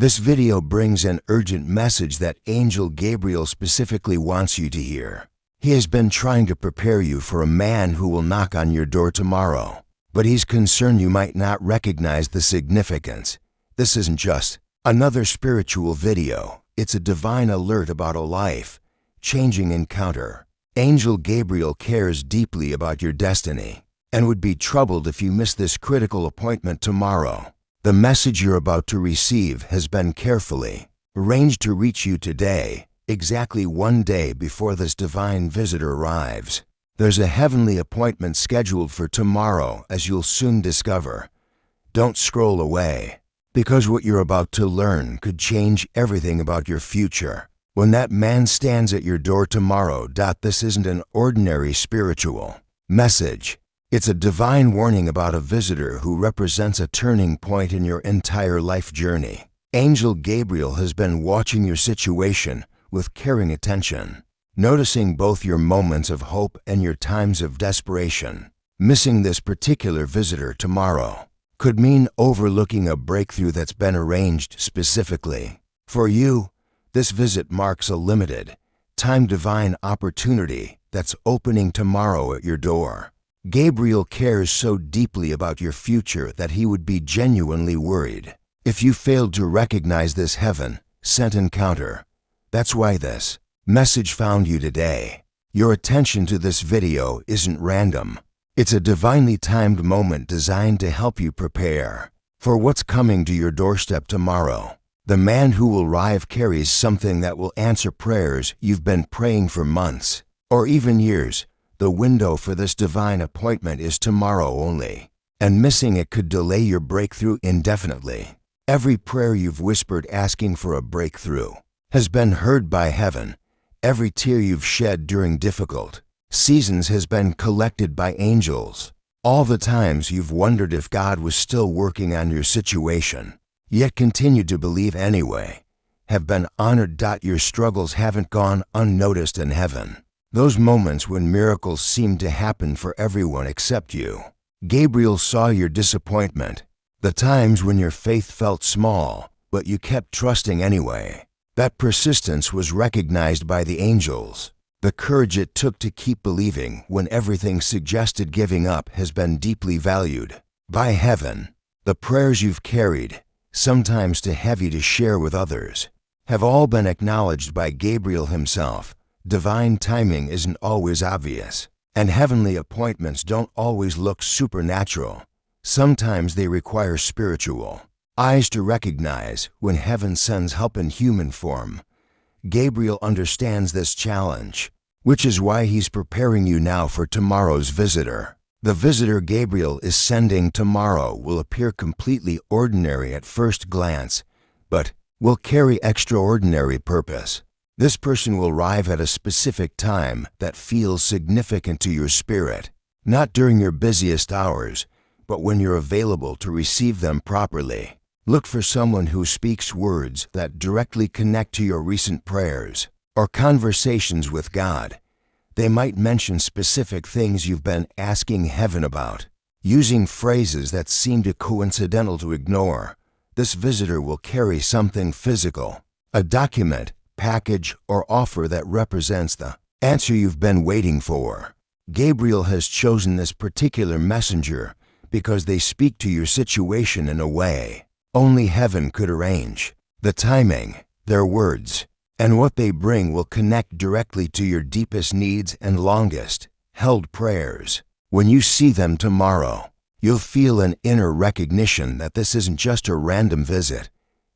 This video brings an urgent message that Angel Gabriel specifically wants you to hear. He has been trying to prepare you for a man who will knock on your door tomorrow, but he's concerned you might not recognize the significance. This isn't just another spiritual video. It's a divine alert about a life-changing encounter. Angel Gabriel cares deeply about your destiny and would be troubled if you miss this critical appointment tomorrow. The message you're about to receive has been carefully arranged to reach you today, exactly one day before this divine visitor arrives. There's a heavenly appointment scheduled for tomorrow, as you'll soon discover. Don't scroll away, because what you're about to learn could change everything about your future. When that man stands at your door tomorrow, this isn't an ordinary spiritual message. It's a divine warning about a visitor who represents a turning point in your entire life journey. Angel Gabriel has been watching your situation with caring attention, noticing both your moments of hope and your times of desperation. Missing this particular visitor tomorrow could mean overlooking a breakthrough that's been arranged specifically for you. This visit marks a limited-time divine opportunity that's opening tomorrow at your door. Gabriel cares so deeply about your future that he would be genuinely worried if you failed to recognize this heaven-sent encounter. That's why this message found you today. Your attention to this video isn't random. It's a divinely timed moment designed to help you prepare for what's coming to your doorstep tomorrow. The man who will arrive carries something that will answer prayers you've been praying for months or even years. The window for this divine appointment is tomorrow only, and missing it could delay your breakthrough indefinitely. Every prayer you've whispered asking for a breakthrough has been heard by heaven. Every tear you've shed during difficult seasons has been collected by angels. All the times you've wondered if God was still working on your situation, yet continued to believe anyway, have been honored. Your struggles haven't gone unnoticed in heaven. Those moments when miracles seemed to happen for everyone except you. Gabriel saw your disappointment, the times when your faith felt small, but you kept trusting anyway. That persistence was recognized by the angels. The courage it took to keep believing when everything suggested giving up has been deeply valued by heaven. The prayers you've carried, sometimes too heavy to share with others, have all been acknowledged by Gabriel himself. Divine timing isn't always obvious, and heavenly appointments don't always look supernatural. Sometimes they require spiritual eyes to recognize when heaven sends help in human form. Gabriel understands this challenge, which is why he's preparing you now for tomorrow's visitor. The visitor Gabriel is sending tomorrow will appear completely ordinary at first glance, but will carry extraordinary purpose. This person will arrive at a specific time that feels significant to your spirit, not during your busiest hours, but when you're available to receive them properly. Look for someone who speaks words that directly connect to your recent prayers or conversations with God. They might mention specific things you've been asking heaven about, using phrases that seem too coincidental to ignore. This visitor will carry something physical, a document, package, or offer that represents the answer you've been waiting for. Gabriel has chosen this particular messenger because they speak to your situation in a way only heaven could arrange. The timing, their words, and what they bring will connect directly to your deepest needs and longest held prayers. When you see them tomorrow, you'll feel an inner recognition that this isn't just a random visit.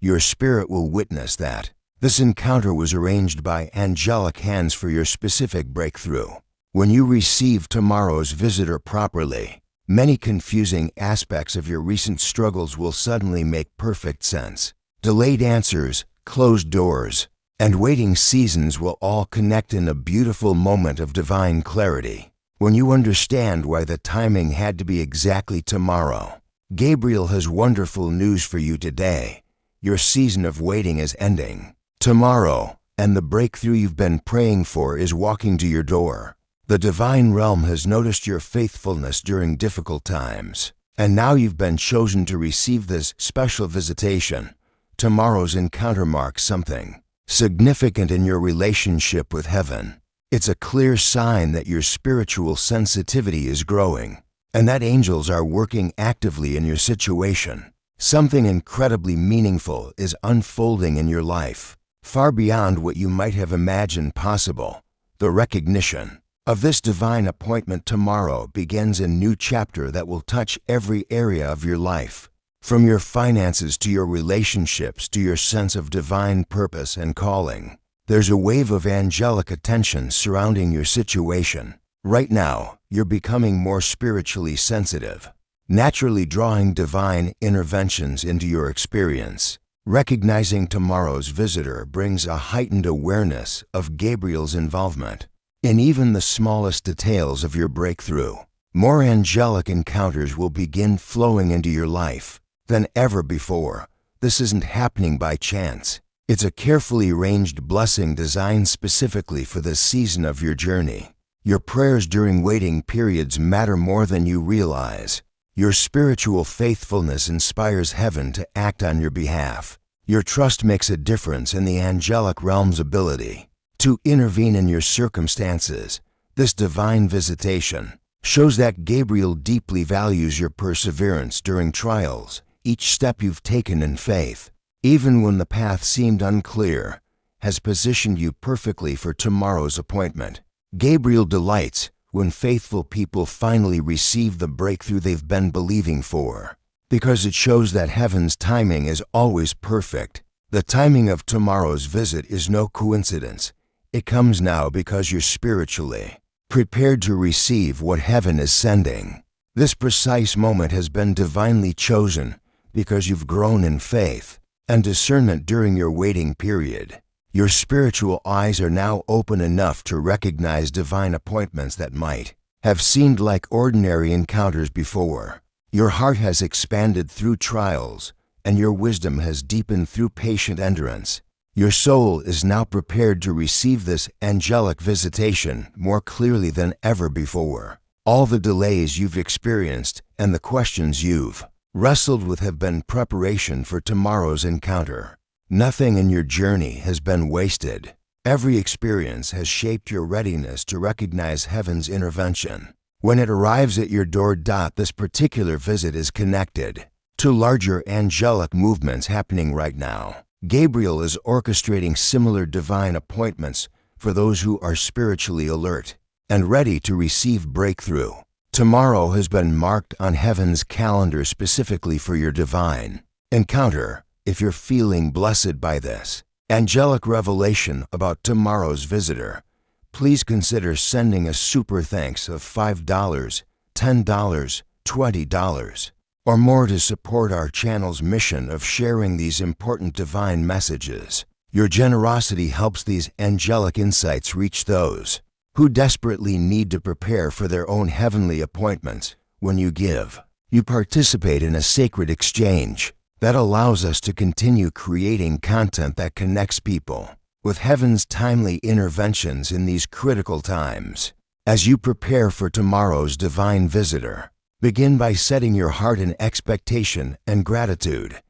Your spirit will witness that this encounter was arranged by angelic hands for your specific breakthrough. When you receive tomorrow's visitor properly, many confusing aspects of your recent struggles will suddenly make perfect sense. Delayed answers, closed doors, and waiting seasons will all connect in a beautiful moment of divine clarity. When you understand why the timing had to be exactly tomorrow, Gabriel has wonderful news for you today. Your season of waiting is ending tomorrow, and the breakthrough you've been praying for is walking to your door. The divine realm has noticed your faithfulness during difficult times, and now you've been chosen to receive this special visitation. Tomorrow's encounter marks something significant in your relationship with heaven. It's a clear sign that your spiritual sensitivity is growing and that angels are working actively in your situation. Something incredibly meaningful is unfolding in your life, far beyond what you might have imagined possible. The recognition of this divine appointment tomorrow begins a new chapter that will touch every area of your life, from your finances to your relationships to your sense of divine purpose and calling. There's a wave of angelic attention surrounding your situation. Right now, you're becoming more spiritually sensitive, naturally drawing divine interventions into your experience. Recognizing tomorrow's visitor brings a heightened awareness of Gabriel's involvement in even the smallest details of your breakthrough. More angelic encounters will begin flowing into your life than ever before. This isn't happening by chance. It's a carefully arranged blessing designed specifically for this season of your journey. Your prayers during waiting periods matter more than you realize. Your spiritual faithfulness inspires heaven to act on your behalf. Your trust makes a difference in the angelic realm's ability to intervene in your circumstances. This divine visitation shows that Gabriel deeply values your perseverance during trials. Each step you've taken in faith, even when the path seemed unclear, has positioned you perfectly for tomorrow's appointment. Gabriel delights when faithful people finally receive the breakthrough they've been believing for, because it shows that heaven's timing is always perfect. The timing of tomorrow's visit is no coincidence. It comes now because you're spiritually prepared to receive what heaven is sending. This precise moment has been divinely chosen because you've grown in faith and discernment during your waiting period. Your spiritual eyes are now open enough to recognize divine appointments that might have seemed like ordinary encounters before. Your heart has expanded through trials, and your wisdom has deepened through patient endurance. Your soul is now prepared to receive this angelic visitation more clearly than ever before. All the delays you've experienced and the questions you've wrestled with have been preparation for tomorrow's encounter. Nothing in your journey has been wasted. Every experience has shaped your readiness to recognize heaven's intervention. When it arrives at your door, this particular visit is connected to larger angelic movements happening right now. Gabriel is orchestrating similar divine appointments for those who are spiritually alert and ready to receive breakthrough. Tomorrow has been marked on heaven's calendar specifically for your divine encounter. If you're feeling blessed by this angelic revelation about tomorrow's visitor, please consider sending a super thanks of $5, $10, $20, or more to support our channel's mission of sharing these important divine messages. Your generosity helps these angelic insights reach those who desperately need to prepare for their own heavenly appointments. When you give, you participate in a sacred exchange that allows us to continue creating content that connects people with heaven's timely interventions in these critical times. As you prepare for tomorrow's divine visitor, begin by setting your heart in expectation and gratitude.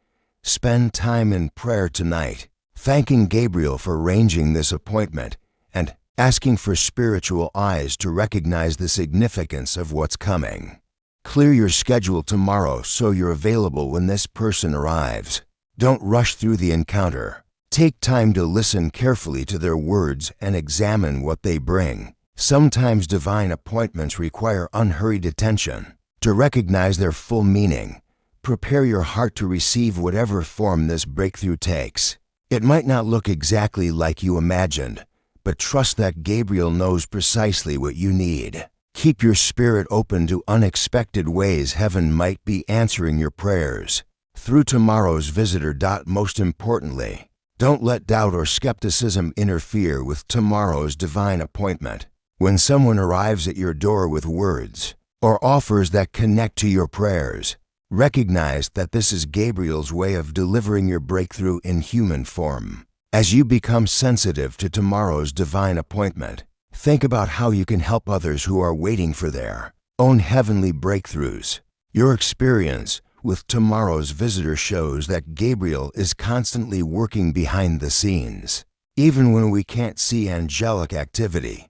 Spend time in prayer tonight, thanking Gabriel for arranging this appointment and asking for spiritual eyes to recognize the significance of what's coming. Clear your schedule tomorrow so you're available when this person arrives. Don't rush through the encounter. Take time to listen carefully to their words and examine what they bring. Sometimes divine appointments require unhurried attention to recognize their full meaning. Prepare your heart to receive whatever form this breakthrough takes. It might not look exactly like you imagined, but trust that Gabriel knows precisely what you need. Keep your spirit open to unexpected ways heaven might be answering your prayers through tomorrow's visitor. Most importantly, don't let doubt or skepticism interfere with tomorrow's divine appointment. When someone arrives at your door with words or offers that connect to your prayers, recognize that this is Gabriel's way of delivering your breakthrough in human form. As you become sensitive to tomorrow's divine appointment, think about how you can help others who are waiting for their own heavenly breakthroughs. Your experience with tomorrow's visitor shows that Gabriel is constantly working behind the scenes. Even when we can't see angelic activity,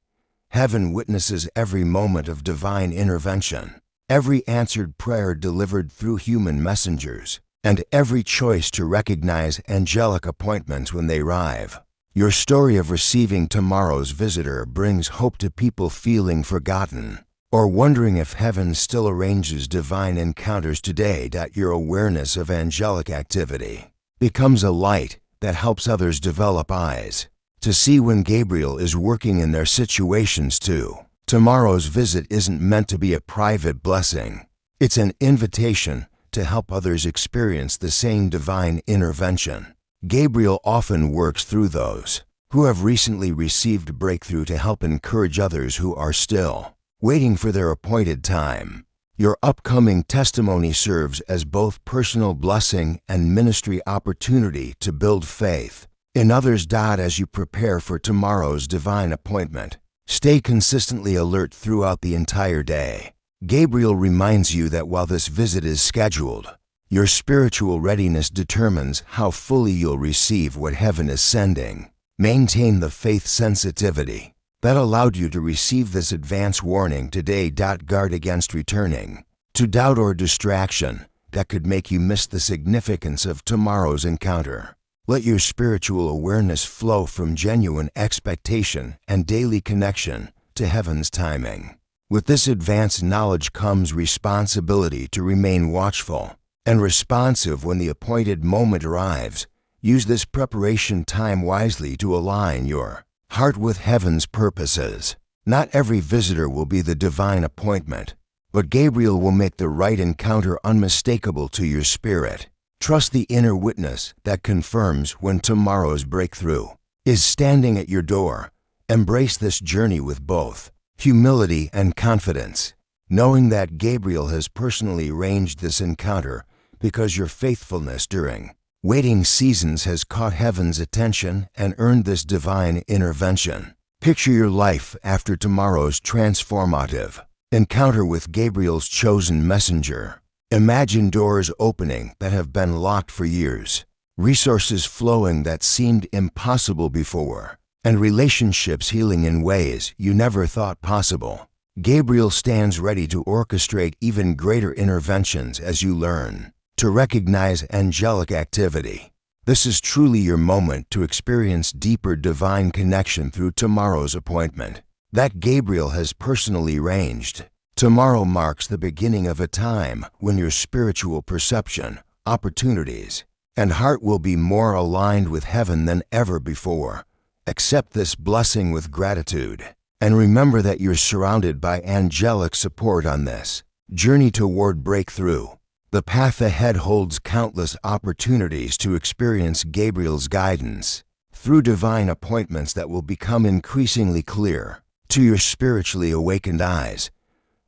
heaven witnesses every moment of divine intervention, every answered prayer delivered through human messengers, and every choice to recognize angelic appointments when they arrive. Your story of receiving tomorrow's visitor brings hope to people feeling forgotten or wondering if heaven still arranges divine encounters today. Your awareness of angelic activity becomes a light that helps others develop eyes to see when Gabriel is working in their situations too. Tomorrow's visit isn't meant to be a private blessing. It's an invitation to help others experience the same divine intervention. Gabriel often works through those who have recently received breakthrough to help encourage others who are still waiting for their appointed time. Your upcoming testimony serves as both personal blessing and ministry opportunity to build faith in others. As you prepare for tomorrow's divine appointment, stay consistently alert throughout the entire day. Gabriel reminds you that while this visit is scheduled, your spiritual readiness determines how fully you'll receive what heaven is sending. Maintain the faith sensitivity that allowed you to receive this advance warning today. Guard against returning to doubt or distraction that could make you miss the significance of tomorrow's encounter. Let your spiritual awareness flow from genuine expectation and daily connection to heaven's timing. With this advanced knowledge comes responsibility to remain watchful and responsive when the appointed moment arrives. Use this preparation time wisely to align your heart with heaven's purposes. Not every visitor will be the divine appointment, but Gabriel will make the right encounter unmistakable to your spirit. Trust the inner witness that confirms when tomorrow's breakthrough is standing at your door. Embrace this journey with both humility and confidence, knowing that Gabriel has personally arranged this encounter because your faithfulness during waiting seasons has caught heaven's attention and earned this divine intervention. Picture your life after tomorrow's transformative encounter with Gabriel's chosen messenger. Imagine doors opening that have been locked for years, resources flowing that seemed impossible before, and relationships healing in ways you never thought possible. Gabriel stands ready to orchestrate even greater interventions as you learn to recognize angelic activity. This is truly your moment to experience deeper divine connection through tomorrow's appointment that Gabriel has personally arranged. Tomorrow marks the beginning of a time when your spiritual perception, opportunities, and heart will be more aligned with heaven than ever before. Accept this blessing with gratitude and remember that you're surrounded by angelic support on this journey toward breakthrough. The path ahead holds countless opportunities to experience Gabriel's guidance through divine appointments that will become increasingly clear to your spiritually awakened eyes.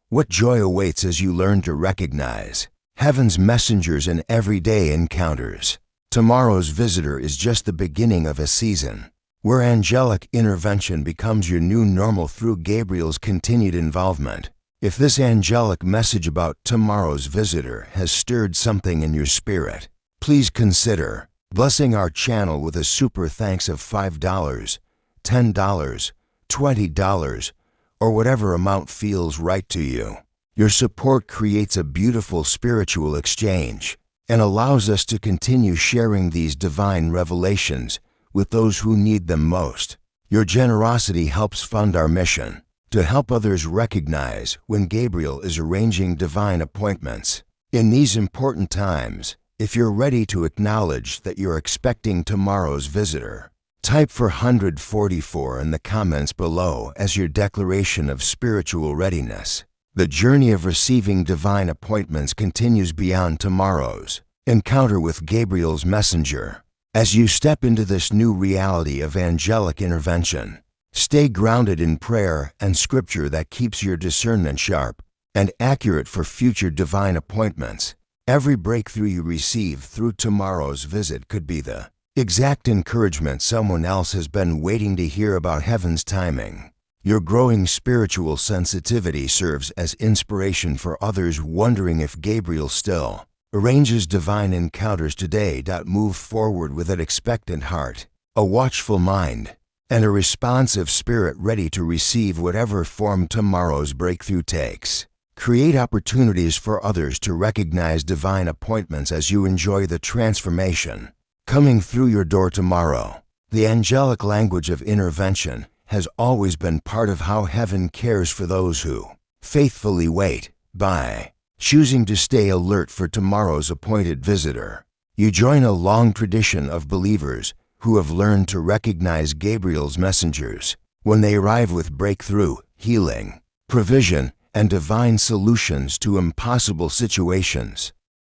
What joy awaits as you learn to recognize heaven's messengers in everyday encounters. Tomorrow's visitor is just the beginning of a season where angelic intervention becomes your new normal through Gabriel's continued involvement. If this angelic message about tomorrow's visitor has stirred something in your spirit, please consider blessing our channel with a super thanks of $5, $10, $20, or whatever amount feels right to you. Your support creates a beautiful spiritual exchange and allows us to continue sharing these divine revelations with those who need them most. Your generosity helps fund our mission to help others recognize when Gabriel is arranging divine appointments. In these important times, if you're ready to acknowledge that you're expecting tomorrow's visitor, type 444 in the comments below as your declaration of spiritual readiness. The journey of receiving divine appointments continues beyond tomorrow's encounter with Gabriel's messenger. As you step into this new reality of angelic intervention, stay grounded in prayer and scripture that keeps your discernment sharp and accurate for future divine appointments. Every breakthrough you receive through tomorrow's visit could be the exact encouragement someone else has been waiting to hear about heaven's timing. Your growing spiritual sensitivity serves as inspiration for others wondering if Gabriel still arranges divine encounters today. Move forward with an expectant heart, a watchful mind, and a responsive spirit ready to receive whatever form tomorrow's breakthrough takes. Create opportunities for others to recognize divine appointments as you enjoy the transformation coming through your door tomorrow. The angelic language of intervention has always been part of how heaven cares for those who faithfully wait. By choosing to stay alert for tomorrow's appointed visitor, you join a long tradition of believers who have learned to recognize Gabriel's messengers when they arrive with breakthrough, healing, provision, and divine solutions to impossible situations.